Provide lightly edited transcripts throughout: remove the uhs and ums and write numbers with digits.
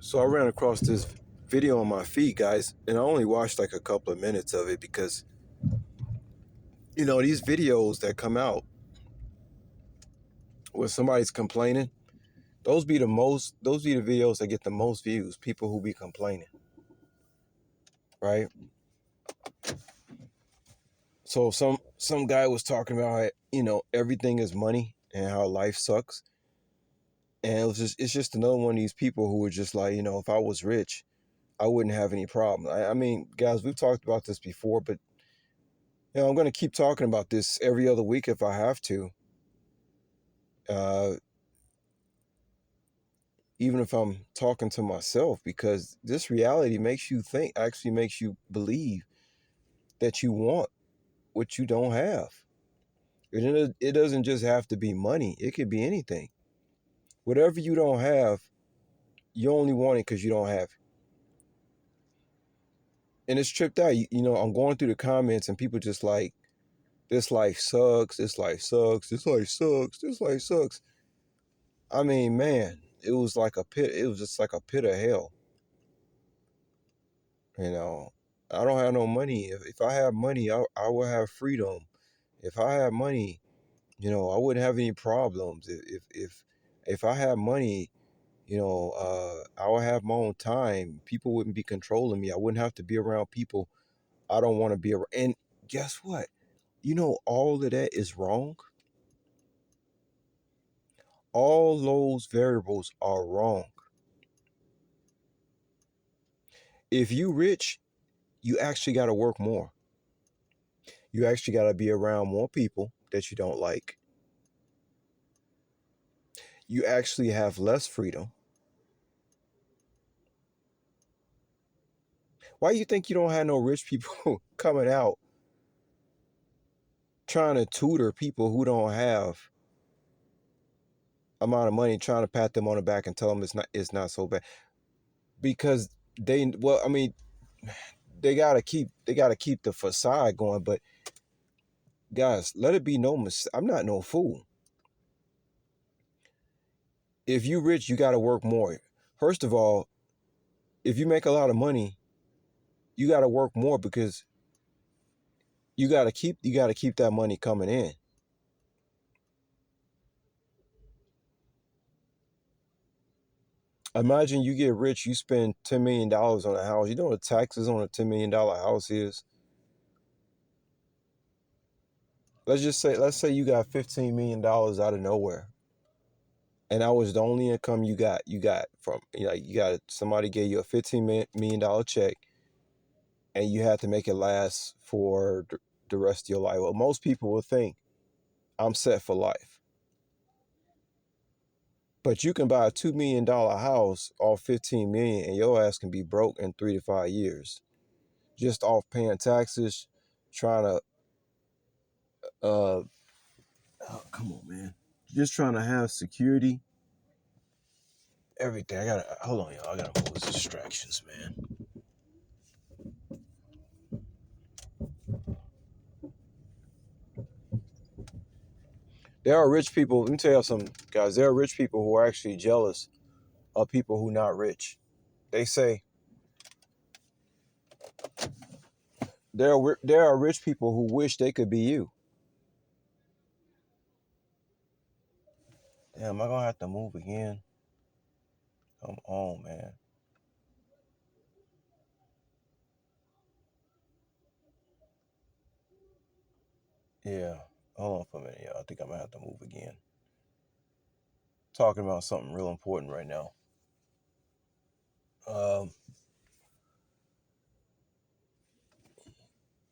So I ran across this video on my feed, guys, and I only watched like a couple of minutes of it because, these videos that come out when somebody's complaining, those be the videos that get the most views, people who be complaining, right? So some guy was talking about how, everything is money and how life sucks. And it's just another one of these people who were just like, if I was rich, I wouldn't have any problem. I mean, guys, we've talked about this before, but I'm going to keep talking about this every other week if I have to. Uh, Even if I'm talking to myself, because this reality makes you think, actually makes you believe that you want what you don't have. It doesn't just have to be money. It could be anything. Whatever you don't have, you only want it because you don't have it. And it's tripped out. I'm going through the comments and people just like, this life sucks, this life sucks, this life sucks, this life sucks. I mean, man, it was like a pit. It was just like a pit of hell. I don't have no money. If I have money, I will have freedom. If I had money, I wouldn't have any problems. If I had money, I would have my own time. People wouldn't be controlling me. I wouldn't have to be around people I don't want to be around. And guess what? All of that is wrong. All those variables are wrong. If you rich, you actually got to work more. You actually got to be around more people that you don't like. You actually have less freedom. Why do you think you don't have no rich people coming out trying to tutor people who don't have amount of money, trying to pat them on the back and tell them it's not so bad? Because they gotta keep the facade going. But guys, let it be no mistake, I'm not no fool. If you rich, you gotta work more. First of all, if you make a lot of money, you gotta work more because you gotta keep that money coming in. Imagine you get rich, you spend $10 million on a house. You know what the taxes on a $10 million house is? Let's say you got $15 million out of nowhere. And that was the only income you got. You got from, somebody gave you a $15 million check and you had to make it last for the rest of your life. Well, most people will think, I'm set for life. But you can buy a $2 million house off 15 million and your ass can be broke in 3 to 5 years. Just off paying taxes, trying to oh, come on, man. Just trying to have security. Everything. Hold on, y'all. I gotta move these distractions, man. There are rich people. Let me tell you something, guys. There are rich people who are actually jealous of people who are not rich. They say there are rich people who wish they could be you. Damn, am I gonna have to move again? Come on, man. Yeah. Hold on for a minute, y'all. I think I'm gonna have to move again. Talking about something real important right now. Um,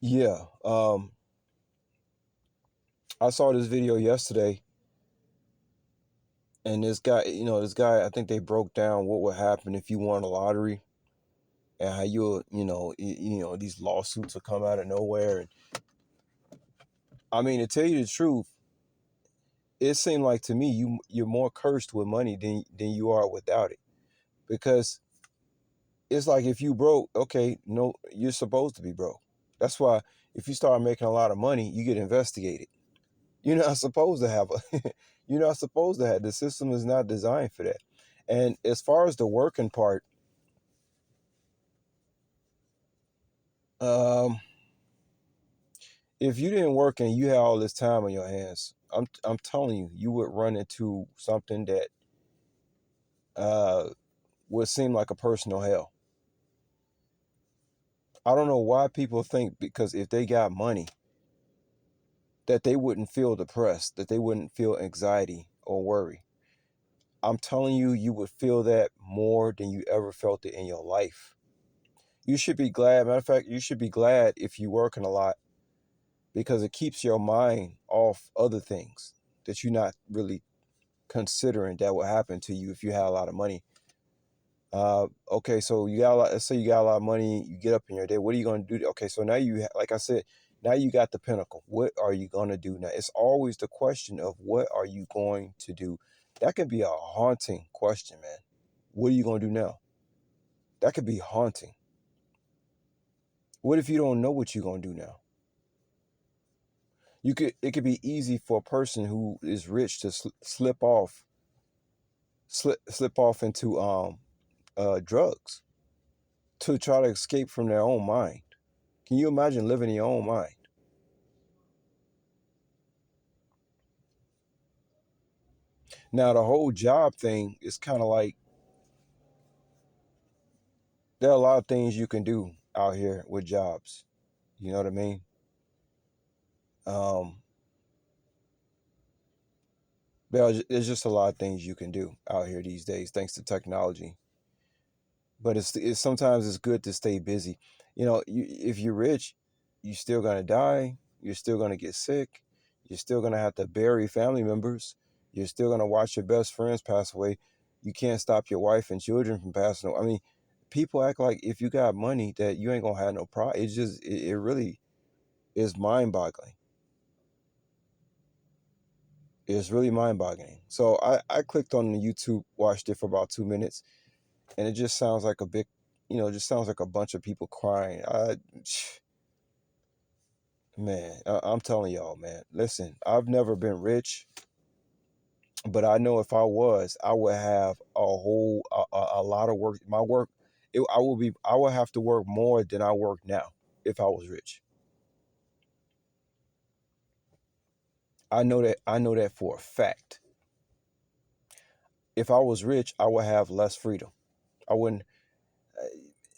yeah. I saw this video yesterday, and this guy, I think they broke down what would happen if you won a lottery, and how these lawsuits will come out of nowhere. And I mean, to tell you the truth, it seemed like to me you're more cursed with money than you are without it, because it's like if you broke, okay, no, you're supposed to be broke. That's why if you start making a lot of money, you get investigated. You're not supposed to have you're not supposed to have. The system is not designed for that. And as far as the working part, Um, if you didn't work and you had all this time on your hands, I'm telling you, you would run into something that uh would seem like a personal hell. I don't know why people think because if they got money that they wouldn't feel depressed, that they wouldn't feel anxiety or worry. I'm telling you, you would feel that more than you ever felt it in your life. You should be glad. Matter of fact, you should be glad if you're working a lot because it keeps your mind off other things that you're not really considering that will happen to you if you had a lot of money. Okay, so you got a lot. Let's say you got a lot of money. You get up in your day. What are you going to do? Okay, so now like I said, now you got the pinnacle. What are you going to do now? It's always the question of what are you going to do. That can be a haunting question, man. What are you going to do now? That could be haunting. What if you don't know what you're going to do now? It could be easy for a person who is rich to slip off into drugs to try to escape from their own mind. Can you imagine living in your own mind? Now the whole job thing is kind of like there are a lot of things you can do out here with jobs. You know what I mean? Um, there's just a lot of things you can do out here these days thanks to technology. But it's sometimes it's good to stay busy. If you're rich, you're still gonna die. You're still gonna get sick. You're still gonna have to bury family members. You're still gonna watch your best friends pass away. You can't stop your wife and children from passing away. I mean, people act like if you got money that you ain't gonna have no problem. It really is mind boggling. It's really mind boggling. So I clicked on the YouTube, watched it for about 2 minutes, and it just sounds like a big, it just sounds like a bunch of people crying. Man, I'm telling y'all, man. Listen, I've never been rich, but I know if I was, I would have a lot of work. My work, I would have to work more than I work now if I was rich. I know that for a fact. If I was rich, I would have less freedom. I wouldn't. uh,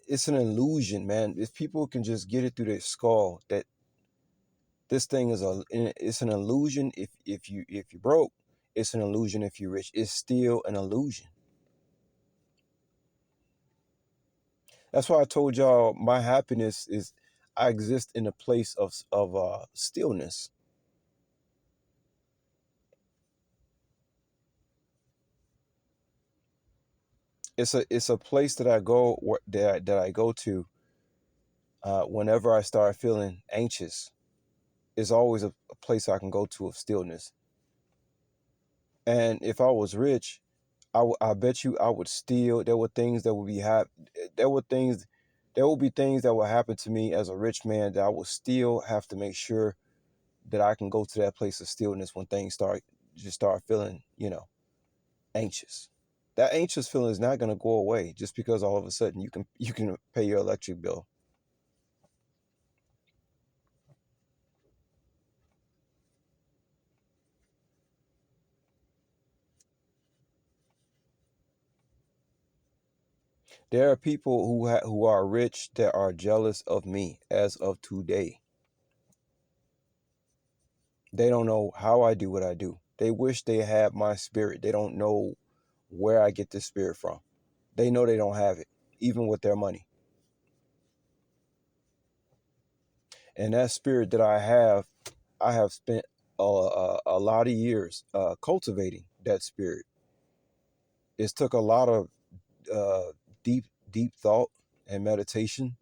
It's an illusion, man. If people can just get it through their skull that this thing it's an illusion. If you broke, it's an illusion. If you're rich, it's still an illusion. That's why I told y'all my happiness is I exist in a place of stillness. It's a place that I go that I go to whenever I start feeling anxious. It's always a place I can go to of stillness. And if I was rich, I bet you I would still there were things that would be there were things there will be things that will happen to me as a rich man that I will still have to make sure that I can go to that place of stillness when things start feeling, anxious. That anxious feeling is not going to go away just because all of a sudden you can pay your electric bill. There are people who are rich that are jealous of me as of today. They don't know how I do what I do. They wish they had my spirit. They don't know where I get this spirit from. They know they don't have it, even with their money. And that spirit that I have spent a lot of years cultivating that spirit. It took a lot of uh, deep thought and meditation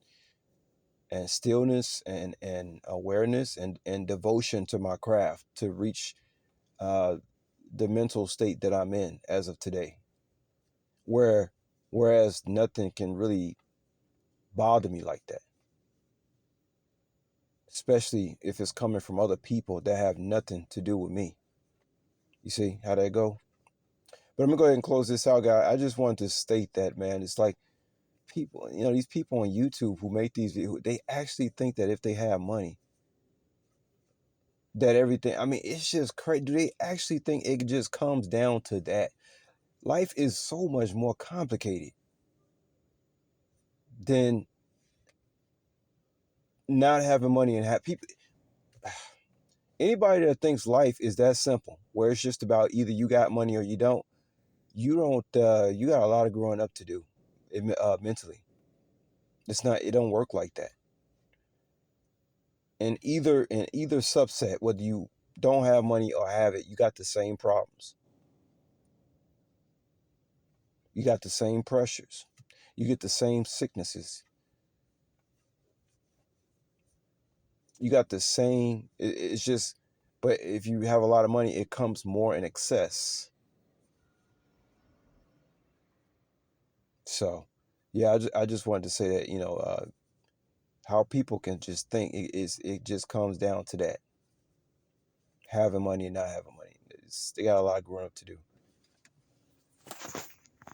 and stillness and awareness and devotion to my craft to reach uh, the mental state that I'm in as of today. Where whereas nothing can really bother me like that, especially if it's coming from other people that have nothing to do with me. You see how that go? But I'm gonna go ahead and close this out, guy. I just wanted to state that, man. It's like people, these people on YouTube who make these videos, they actually think that if they have money, that everything, I mean, it's just crazy. Do they actually think it just comes down to that? Life is so much more complicated than not having money and have people. Anybody that thinks life is that simple, where it's just about either you got money or you don't, you don't. You got a lot of growing up to do, mentally. It don't work like that. In either subset, whether you don't have money or have it, you got the same problems. You got the same pressures. You get the same sicknesses. You got the same. It's just, but if you have a lot of money, it comes more in excess. So, yeah, I just wanted to say that, how people can just think it just comes down to that, having money and not having money. They got a lot of growing up to do.